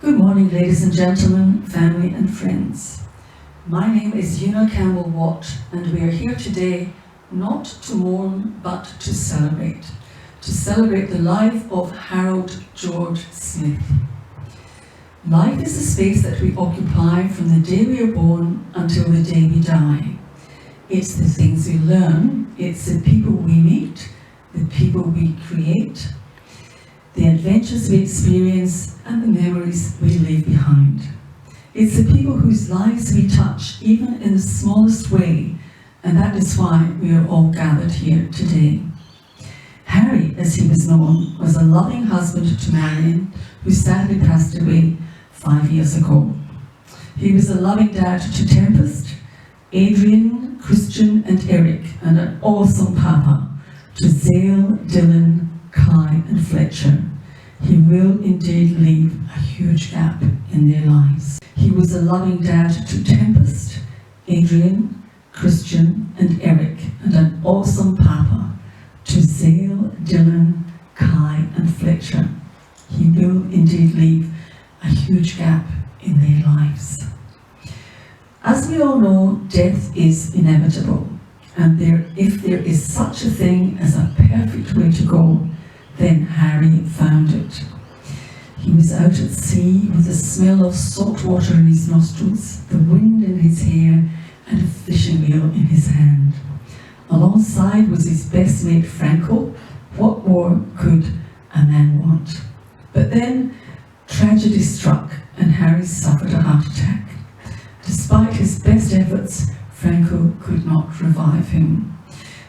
Good morning, ladies and gentlemen, family and friends. My name is Una Campbell-Watt, and we are here today not to mourn but to celebrate the life of Harold George Smith. Life is a space that we occupy from the day we are born until the day we die. It's the things we learn, it's the people we meet, the people we create, the adventures we experience, and the memories we leave behind. It's the people whose lives we touch, even in the smallest way, and that is why we are all gathered here today. Harry, as he was known, was a loving husband to Marion, who sadly passed away 5 years ago. He was a loving dad to Tempest, Adrian, Christian, and Eric, and an awesome papa to Zale, Dylan, Kai, and Fletcher. He will indeed leave a huge gap in their lives. He was a loving dad to Tempest, Adrian, Christian, and Eric, and an awesome papa to Zale, Dylan, Kai, and Fletcher. He will indeed leave a huge gap in their lives. As we all know, death is inevitable, and if there is such a thing as a perfect way to go, then Harry found it. He was out at sea with the smell of salt water in his nostrils, the wind in his hair, and a fishing reel in his hand. Alongside was his best mate Franco. What more could a man want? But then tragedy struck and Harry suffered a heart attack. Despite his best efforts, Franco could not revive him.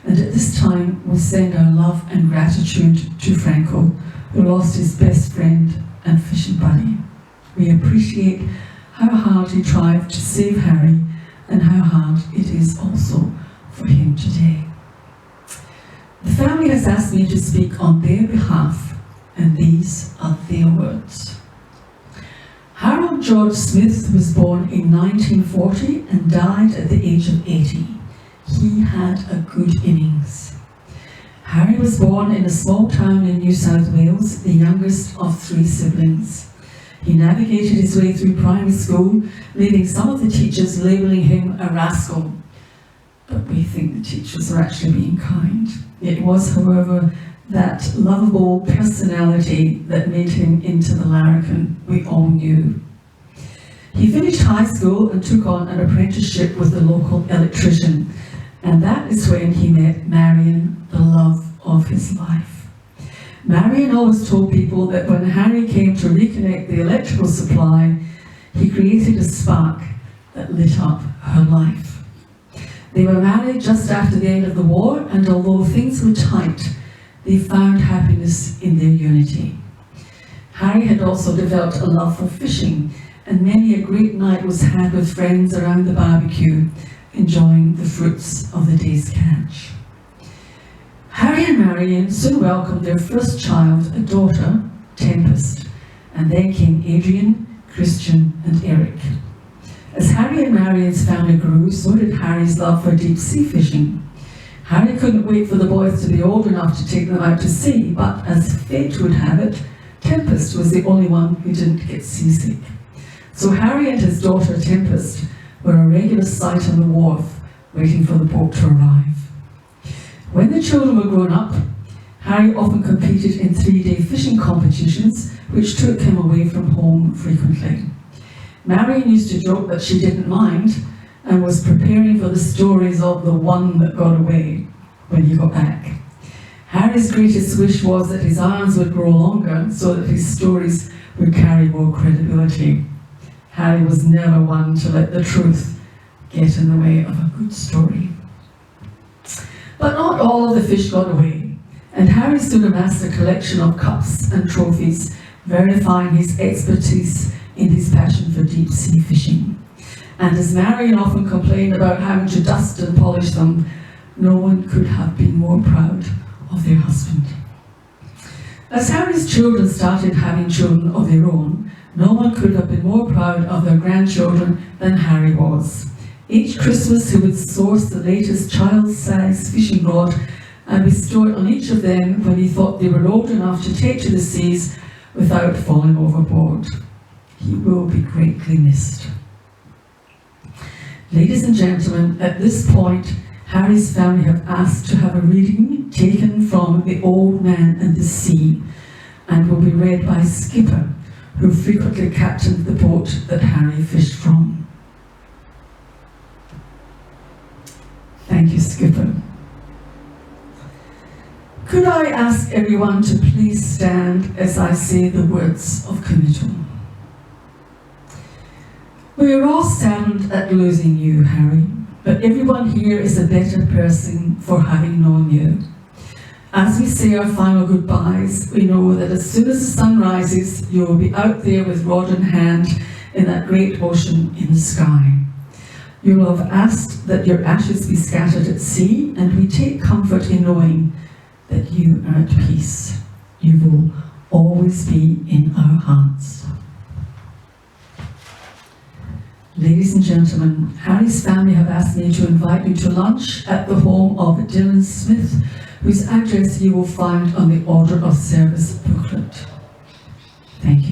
And at this time, we send our love and gratitude to Franco, who lost his best friend and fishing buddy. We appreciate how hard he tried to save Harry and how hard it is also for him today. The family has asked me to speak on their behalf, and these are their words. Harold George Smith was born in 1940 and died at the age of 80. He had a good innings. Harry was born in a small town in New South Wales, the youngest of 3 siblings. He navigated his way through primary school, leaving some of the teachers labelling him a rascal. But we think the teachers were actually being kind. It was, however, that lovable personality that made him into the larrikin we all knew. He finished high school and took on an apprenticeship with the local electrician, and that is when he met Marion, the love of his life. Marion always told people that when Harry came to reconnect the electrical supply, he created a spark that lit up her life. They were married just after the end of the war, and although things were tight, they found happiness in their unity. Harry had also developed a love for fishing, and many a great night was had with friends around the barbecue, enjoying the fruits of the day's catch. Harry and Marion soon welcomed their first child, a daughter, Tempest, and then came Adrian, Christian, and Eric. As Harry and Marion's family grew, so did Harry's love for deep sea fishing. Harry couldn't wait for the boys to be old enough to take them out to sea, but as fate would have it, Tempest was the only one who didn't get seasick. So Harry and his daughter Tempest were a regular sight on the wharf, waiting for the boat to arrive. When the children were grown up, Harry often competed in 3-day fishing competitions, which took him away from home frequently. Marion used to joke that she didn't mind, and was preparing for the stories of the one that got away when he got back. Harry's greatest wish was that his arms would grow longer so that his stories would carry more credibility. Harry was never one to let the truth get in the way of a good story. But not all of the fish got away, and Harry soon amassed a collection of cups and trophies, verifying his expertise in his passion for deep sea fishing. And as Marion often complained about having to dust and polish them, no one could have been more proud of their husband. As Harry's children started having children of their own, no one could have been more proud of their grandchildren than Harry was. Each Christmas he would source the latest child-sized fishing rod and bestow it on each of them when he thought they were old enough to take to the seas without falling overboard. He will be greatly missed. Ladies and gentlemen, at this point, Harry's family have asked to have a reading taken from The Old Man and the Sea, and will be read by Skipper, who frequently captained the boat that Harry fished from. Thank you, Skipper. Could I ask everyone to please stand as I say the words of committal? We are all saddened at losing you, Harry, but everyone here is a better person for having known you. As we say our final goodbyes, we know that as soon as the sun rises, you will be out there with rod in hand in that great ocean in the sky. You will have asked that your ashes be scattered at sea, and we take comfort in knowing that you are at peace. You will always be in our hearts. Ladies and gentlemen, Harry's family have asked me to invite you to lunch at the home of Dylan Smith, whose address you will find on the Order of Service booklet. Thank you.